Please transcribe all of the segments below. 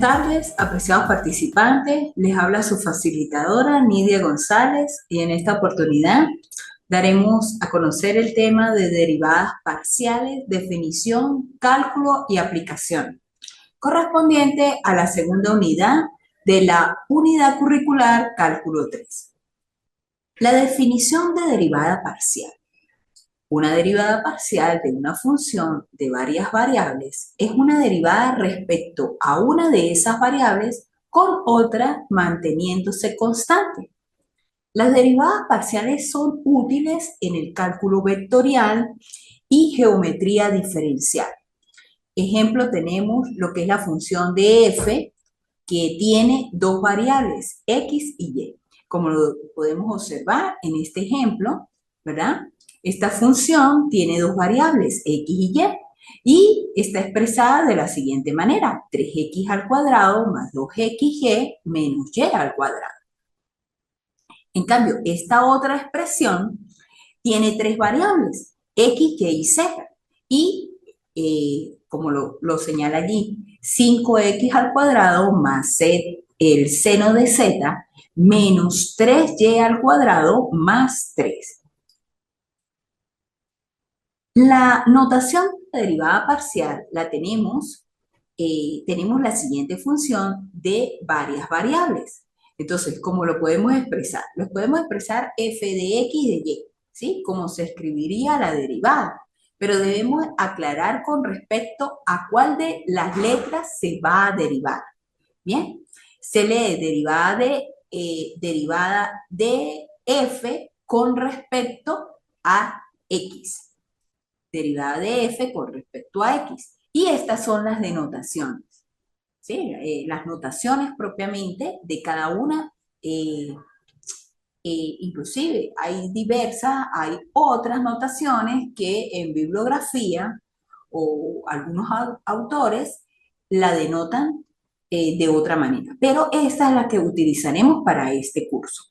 tardes, apreciados participantes. Les habla su facilitadora Nidia González y en esta oportunidad daremos a conocer el tema de derivadas parciales, definición, cálculo y aplicación, correspondiente a la segunda unidad de la unidad curricular Cálculo 3. La definición de derivada parcial. Una derivada parcial de una función de varias variables es una derivada respecto a una de esas variables con otra manteniéndose constante. Las derivadas parciales son útiles en el cálculo vectorial y geometría diferencial. Ejemplo, tenemos lo que es la función de f, que tiene dos variables, x y y. Como lo podemos observar en este ejemplo, ¿verdad? Esta función tiene dos variables, x y está expresada de la siguiente manera: 3x al cuadrado más 2xy menos y al cuadrado. En cambio, esta otra expresión tiene tres variables, x, y y z. Y, como lo señala allí, 5x al cuadrado más el seno de z menos 3y al cuadrado más 3. La notación de derivada parcial la tenemos la siguiente función de varias variables. Entonces, ¿cómo lo podemos expresar? Lo podemos expresar f de x de y, ¿sí? Como se escribiría la derivada. Pero debemos aclarar con respecto a cuál de las letras se va a derivar. ¿Bien? Se lee derivada de f con respecto a x. Derivada de f con respecto a x. Y estas son las denotaciones, ¿sí? Las notaciones propiamente de cada una. Inclusive hay hay otras notaciones que en bibliografía o algunos autores la denotan de otra manera. Pero esta es la que utilizaremos para este curso.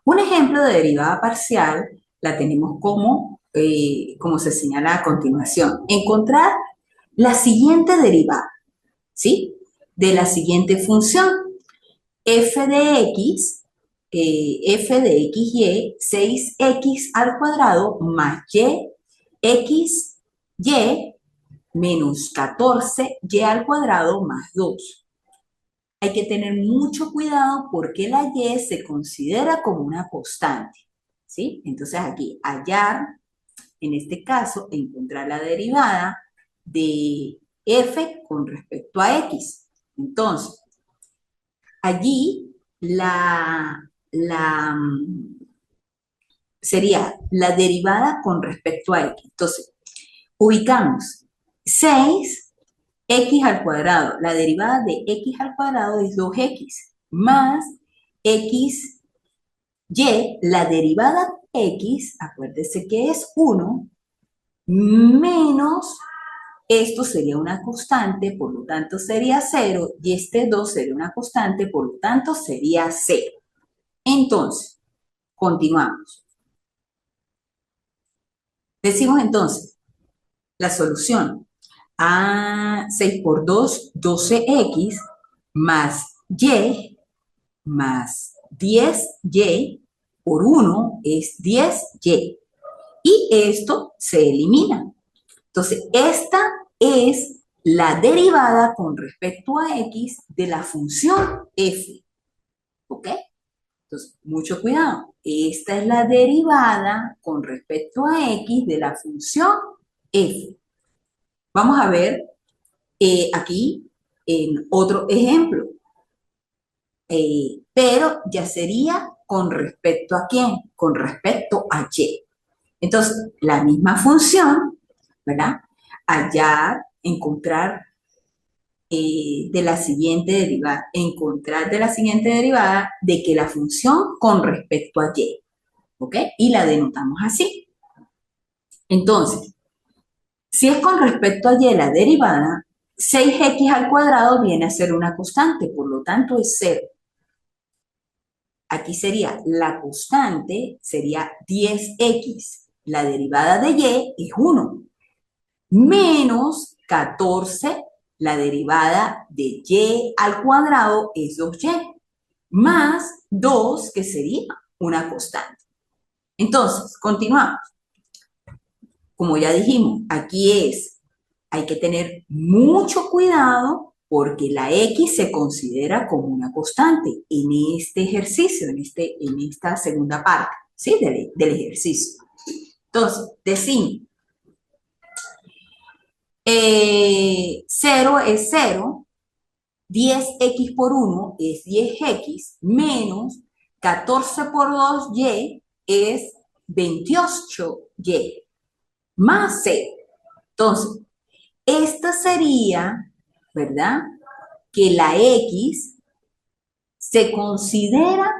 Un ejemplo de derivada parcial la tenemos como se señala a continuación. Encontrar la siguiente derivada, ¿sí? De la siguiente función. F de x, y, 6x al cuadrado más x, y menos 14y al cuadrado más 2. Hay que tener mucho cuidado porque la y se considera como una constante, ¿sí? Entonces aquí, hallar, en este caso, encontrar la derivada de f con respecto a x. Entonces, allí sería la derivada con respecto a x. Entonces, ubicamos 6x al cuadrado. La derivada de x al cuadrado es 2x más x, y, la derivada de x, acuérdese que es 1, menos, esto sería una constante, por lo tanto sería 0, y este 2 sería una constante, por lo tanto sería 0. Entonces, continuamos. Decimos entonces la solución. 6 por 2, 12x, más y, más 10y, por 1 es 10y. Y esto se elimina. Entonces, esta es la derivada con respecto a x de la función f. ¿Ok? Entonces, mucho cuidado. Esta es la derivada con respecto a x de la función f. Vamos a ver aquí en otro ejemplo. Pero ya sería con respecto a quién, con respecto a y. Entonces, la misma función, ¿verdad? Hallar, encontrar de la siguiente derivada, de que la función con respecto a y, ¿ok? Y la denotamos así. Entonces, si es con respecto a y la derivada, 6x al cuadrado viene a ser una constante, por lo tanto es 0. Aquí sería la constante, sería 10x. La derivada de y es 1. Menos 14 la derivada de y al cuadrado es 2y, más 2, que sería una constante. Entonces, continuamos. Como ya dijimos, hay que tener mucho cuidado porque la x se considera como una constante en este ejercicio, en esta segunda parte, ¿sí? Del ejercicio. Entonces, decimos, 0 es 0, 10x por 1 es 10x, menos 14 por 2y es 28y, más 0. Entonces, esta sería, ¿verdad? Que la x se considera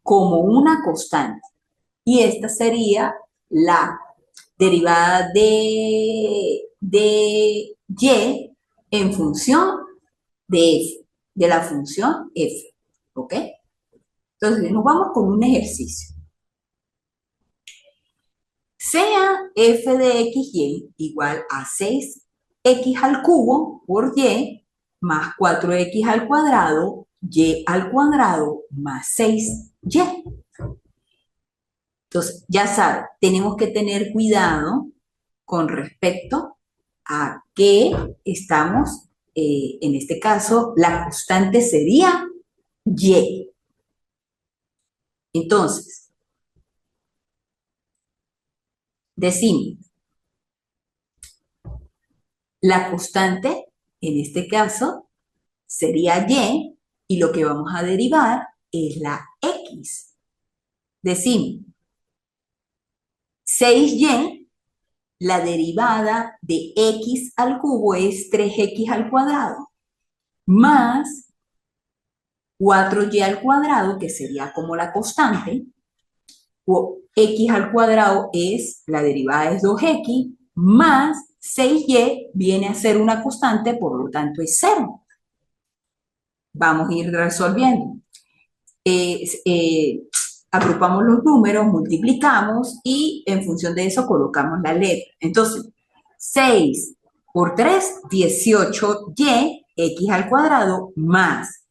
como una constante. Y esta sería la derivada de y en función de f, de la función f. ¿Ok? Entonces, nos vamos con un ejercicio. Sea f de xy igual a 6x al cubo por y más 4x al cuadrado, y al cuadrado más 6y. Entonces, ya saben, tenemos que tener cuidado con respecto a qué estamos, en este caso, la constante sería y. Entonces, decimos, la constante, en este caso, sería y lo que vamos a derivar es la x. Decimos, 6y, la derivada de x al cubo es 3x al cuadrado, más 4y al cuadrado, que sería como la constante, o x al cuadrado es, la derivada es 2x, más 6y viene a ser una constante, por lo tanto es 0. Vamos a ir resolviendo. Agrupamos los números, multiplicamos y en función de eso colocamos la letra. Entonces, 6 por 3, 18y, x al cuadrado, más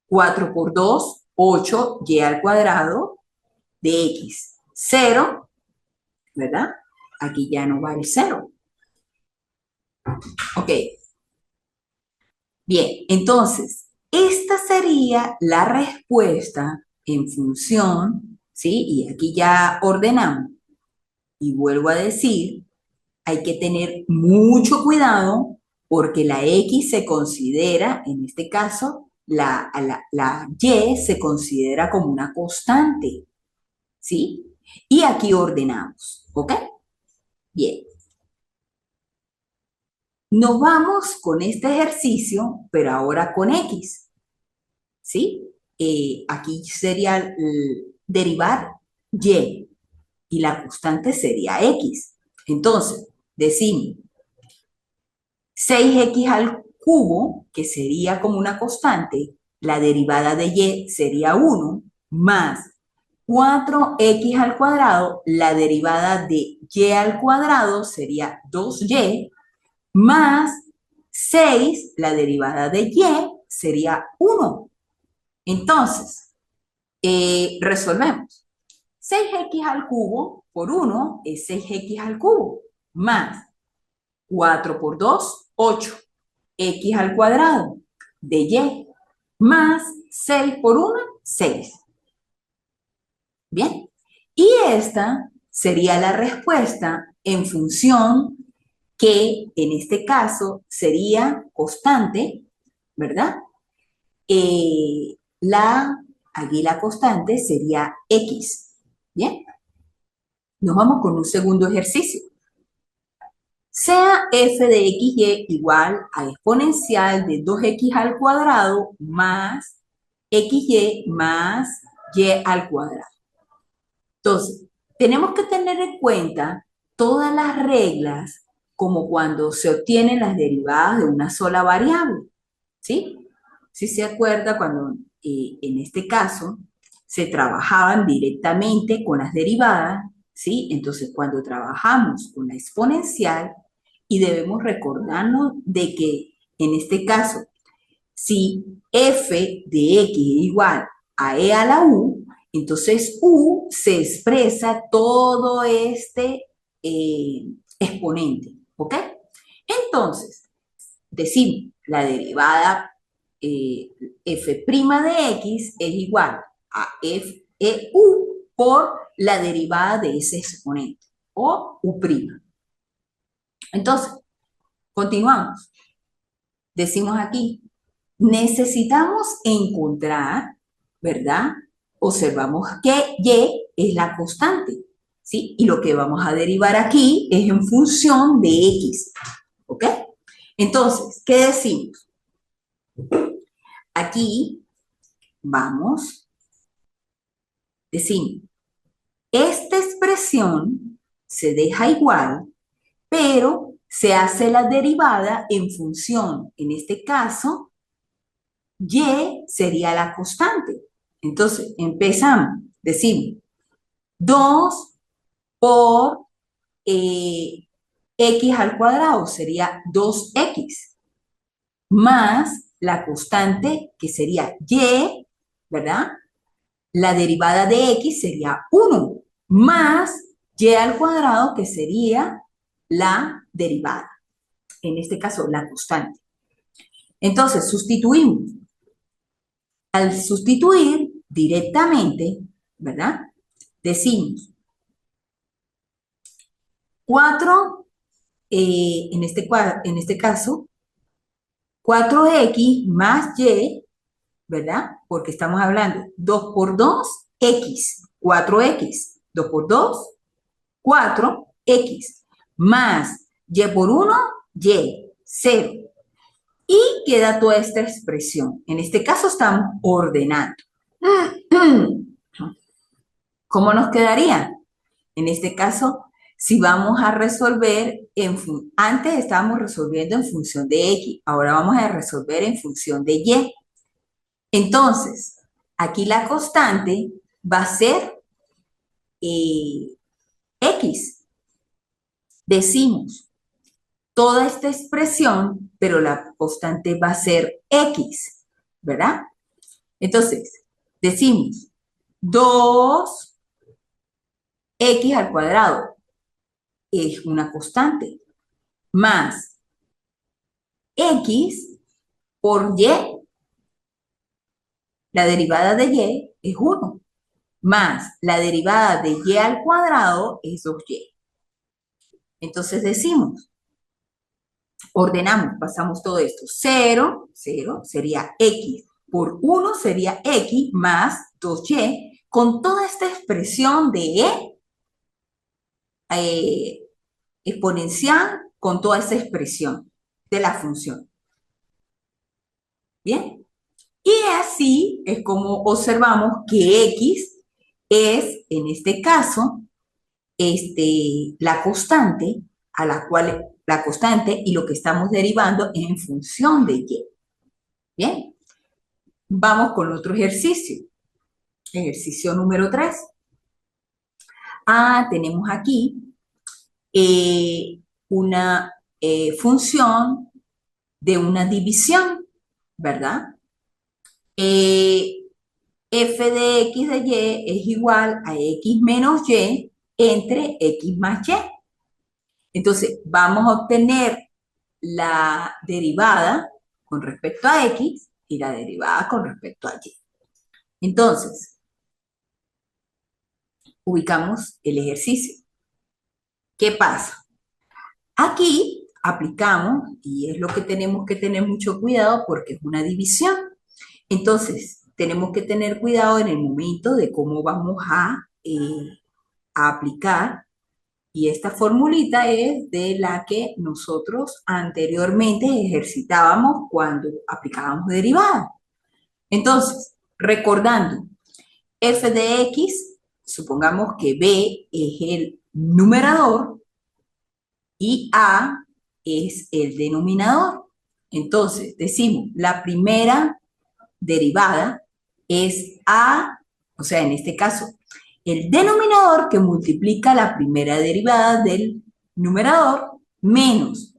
4 por 2, 8y al cuadrado de x. 0, ¿verdad? Aquí ya no va el 0. Ok. Bien, entonces, esta sería la respuesta en función, ¿sí? Y aquí ya ordenamos. Y vuelvo a decir, hay que tener mucho cuidado porque la X se considera, en este caso, la Y se considera como una constante, ¿sí? Y aquí ordenamos, ¿ok? Bien. Nos vamos con este ejercicio, pero ahora con X, ¿sí? Aquí sería derivar y la constante sería X. Entonces, decimos 6x al cubo, que sería como una constante, la derivada de y sería 1, más 4x al cuadrado, la derivada de y al cuadrado sería 2y, más 6, la derivada de y sería 1. Entonces, resolvemos. 6x al cubo por 1 es 6x al cubo, más 4 por 2, 8, x al cuadrado de y, más 6 por 1, 6. Bien, y esta sería la respuesta en función que en este caso sería constante, ¿verdad? Aquí la constante sería x. Bien, nos vamos con un segundo ejercicio. Sea f de xy igual a exponencial de 2x al cuadrado más xy más y al cuadrado. Entonces, tenemos que tener en cuenta todas las reglas como cuando se obtienen las derivadas de una sola variable, ¿sí? Si se acuerda cuando en este caso se trabajaban directamente con las derivadas, ¿sí? Entonces, cuando trabajamos con la exponencial, y debemos recordarnos de que En este caso, si f de x es igual a e a la u, entonces u se expresa todo este exponente, ¿ok? Entonces, decimos, la derivada f' de x es igual a f e u por la derivada de ese exponente, o u'. Entonces, continuamos. Decimos aquí, necesitamos encontrar, ¿verdad? Observamos que y es la constante, ¿sí? Y lo que vamos a derivar aquí es en función de x, ¿ok? Entonces, ¿qué decimos? Aquí vamos, decimos, esta expresión se deja igual, pero se hace la derivada en función, en este caso, y sería la constante. Entonces, empezamos, decimos, 2 por x al cuadrado sería 2x, más la constante que sería y, ¿verdad? La derivada de x sería 1, más y al cuadrado que sería la derivada, en este caso la constante. Entonces, sustituimos. Al sustituir directamente, ¿verdad? Decimos 4, en este caso, 4x más y, ¿verdad? Porque estamos hablando 2 por 2, x, 4x, 2 por 2, 4x, más y por 1, y, 0. Y queda toda esta expresión. En este caso estamos ordenando. ¿Cómo nos quedaría? En este caso, si vamos a resolver, antes estábamos resolviendo en función de x, ahora vamos a resolver en función de y. Entonces, aquí la constante va a ser x. Decimos toda esta expresión, pero la constante va a ser x, ¿verdad? Entonces, decimos 2x al cuadrado es una constante, más x por y, la derivada de y es 1, más la derivada de y al cuadrado es 2y. Entonces decimos, ordenamos, pasamos todo esto, 0, 0 sería x, por 1 sería x más 2y, con toda esta expresión de exponencial, con toda esta expresión de la función. ¿Bien? Y así es como observamos que x es, en este caso, la constante a la cual la constante y lo que estamos derivando es en función de y. Bien, vamos con otro ejercicio. Ejercicio número 3. Tenemos aquí una función de una división, ¿verdad? F de x de y es igual a x menos y entre x más y. Entonces, vamos a obtener la derivada con respecto a x y la derivada con respecto a y. Entonces, ubicamos el ejercicio. ¿Qué pasa? Aquí aplicamos, y es lo que tenemos que tener mucho cuidado porque es una división. Entonces, tenemos que tener cuidado en el momento de cómo vamos a aplicar. Y esta formulita es de la que nosotros anteriormente ejercitábamos cuando aplicábamos derivada. Entonces, recordando, f de x, supongamos que b es el numerador y a es el denominador. Entonces, decimos, la primera derivada es a, o sea, en este caso, el denominador que multiplica la primera derivada del numerador menos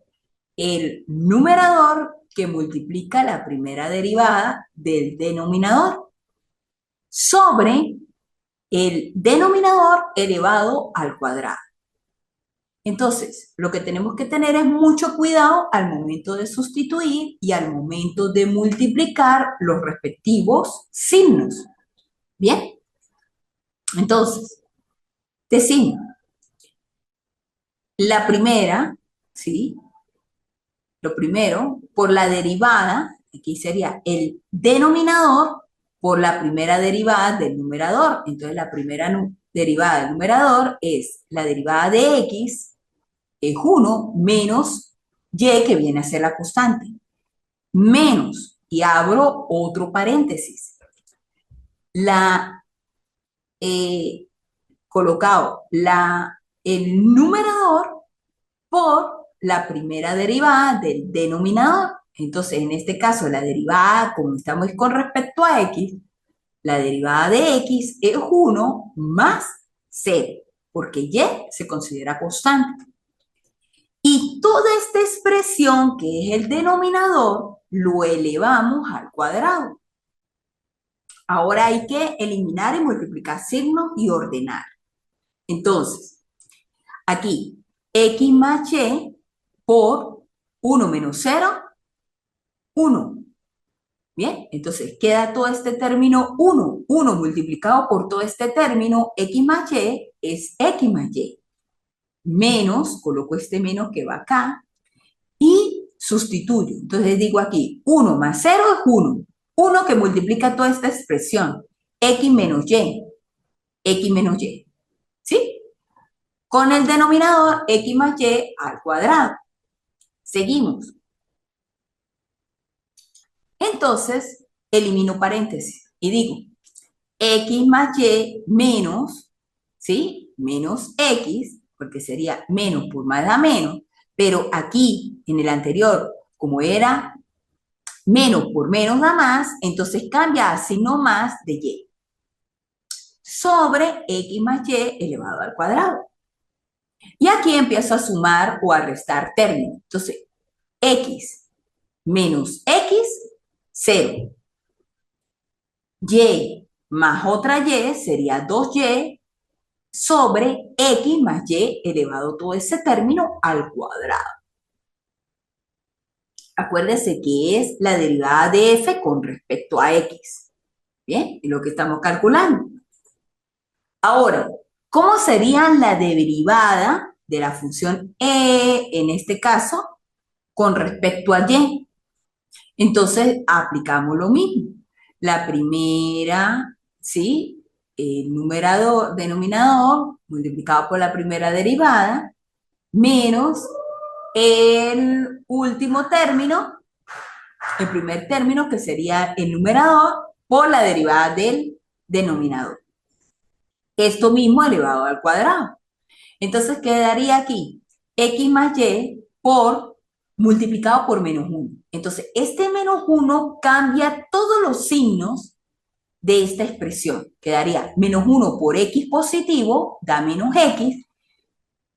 el numerador que multiplica la primera derivada del denominador sobre el denominador elevado al cuadrado. Entonces, lo que tenemos que tener es mucho cuidado al momento de sustituir y al momento de multiplicar los respectivos signos. ¿Bien? Entonces, decimos, la primera, ¿sí? Lo primero, por la derivada, aquí sería el denominador por la primera derivada del numerador. Entonces, la primera derivada del numerador es la derivada de x, es 1 menos y, que viene a ser la constante, menos, y abro otro paréntesis, la, colocado el numerador por la primera derivada del denominador. Entonces, en este caso, la derivada, como estamos con respecto a x, la derivada de x es 1 más 0, porque y se considera constante. Y toda esta expresión, que es el denominador, lo elevamos al cuadrado. Ahora hay que eliminar y multiplicar signos y ordenar. Entonces, aquí, x más y por 1 menos 0, 1. Bien, entonces queda todo este término 1. 1 multiplicado por todo este término, x más y, es x más y. Menos, coloco este menos que va acá, y sustituyo. Entonces digo aquí, 1 más 0 es 1. 1 que multiplica toda esta expresión, x menos y, x menos y. ¿Sí? Con el denominador x más y al cuadrado. Seguimos. Entonces, elimino paréntesis y digo, x más y menos, ¿sí? Menos x, porque sería menos por más da menos, pero aquí, en el anterior, como era menos por menos da más, entonces cambia a signo más de y. Sobre x más y elevado al cuadrado. Y aquí empiezo a sumar o a restar términos. Entonces, x menos x, 0. Y más otra y sería 2y sobre x más y elevado todo ese término al cuadrado. Acuérdense que es la derivada de f con respecto a x. Bien, es lo que estamos calculando. Ahora, ¿cómo sería la derivada de la función en este caso con respecto a y? Entonces, aplicamos lo mismo. La primera, ¿sí? El numerador, denominador, multiplicado por la primera derivada, menos el último término, el primer término, que sería el numerador, por la derivada del denominador. Esto mismo elevado al cuadrado. Entonces quedaría aquí x más y por multiplicado por menos 1. Entonces, este menos 1 cambia todos los signos de esta expresión. Quedaría menos 1 por x positivo, da menos x,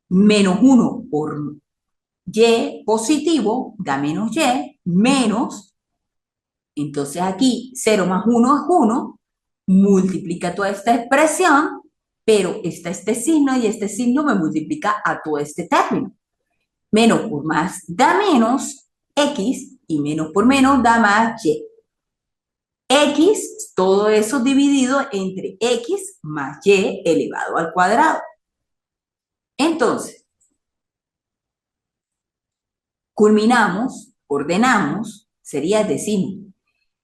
menos 1 por y positivo, da menos y, menos, entonces aquí 0 más 1 es 1, multiplica toda esta expresión, pero está este signo y este signo me multiplica a todo este término. Menos por más da menos x y menos por menos da más y. X, todo eso dividido entre x más y elevado al cuadrado. Entonces, culminamos, ordenamos, sería decir,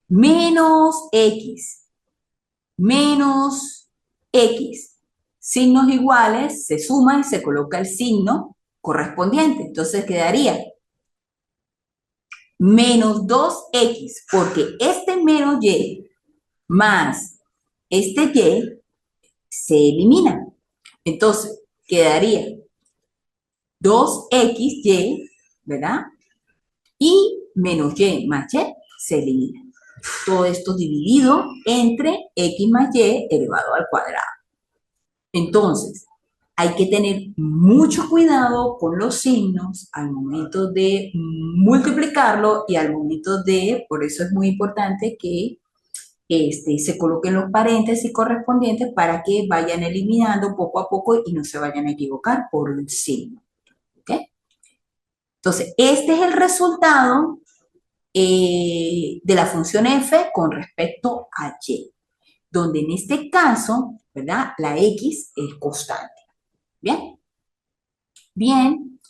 menos x, signos iguales, se suma y se coloca el signo correspondiente. Entonces quedaría menos 2x, porque este menos y más este y se elimina. Entonces quedaría 2xy, ¿verdad? Y menos y más y se elimina. Todo esto dividido entre x más y elevado al cuadrado. Entonces, Hay que tener mucho cuidado con los signos al momento de multiplicarlo y al momento de, por eso es muy importante que se coloquen los paréntesis correspondientes para que vayan eliminando poco a poco y no se vayan a equivocar por un signo. ¿Ok? Entonces, este es el resultado de la función f con respecto a y, donde en este caso, ¿verdad? La x es constante. ¿Bien? Bien.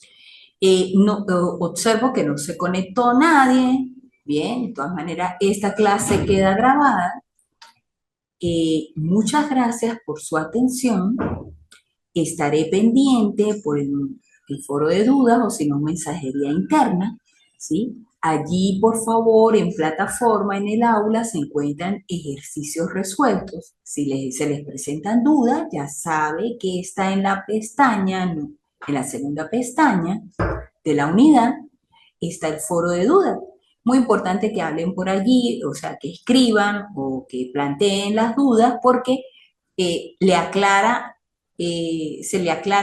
No, observo que no se conectó nadie. Bien, de todas maneras, esta clase queda grabada. Muchas gracias por su atención. Estaré pendiente por el foro de dudas o si no, mensajería interna, ¿sí? Allí, por favor, en plataforma, en el aula, se encuentran ejercicios resueltos. Si se les presentan dudas, ya sabe que está en la pestaña, no, en la segunda pestaña de la unidad, está el foro de dudas. Muy importante que hablen por allí, o sea, que escriban o que planteen las dudas porque se le aclara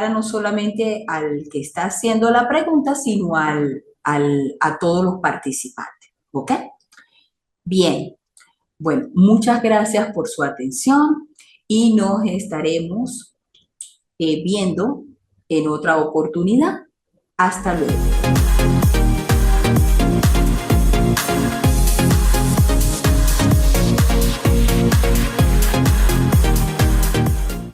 no solamente al que está haciendo la pregunta, sino a todos los participantes. ¿Ok? Bien. Bueno, muchas gracias por su atención y nos estaremos viendo en otra oportunidad. Hasta luego.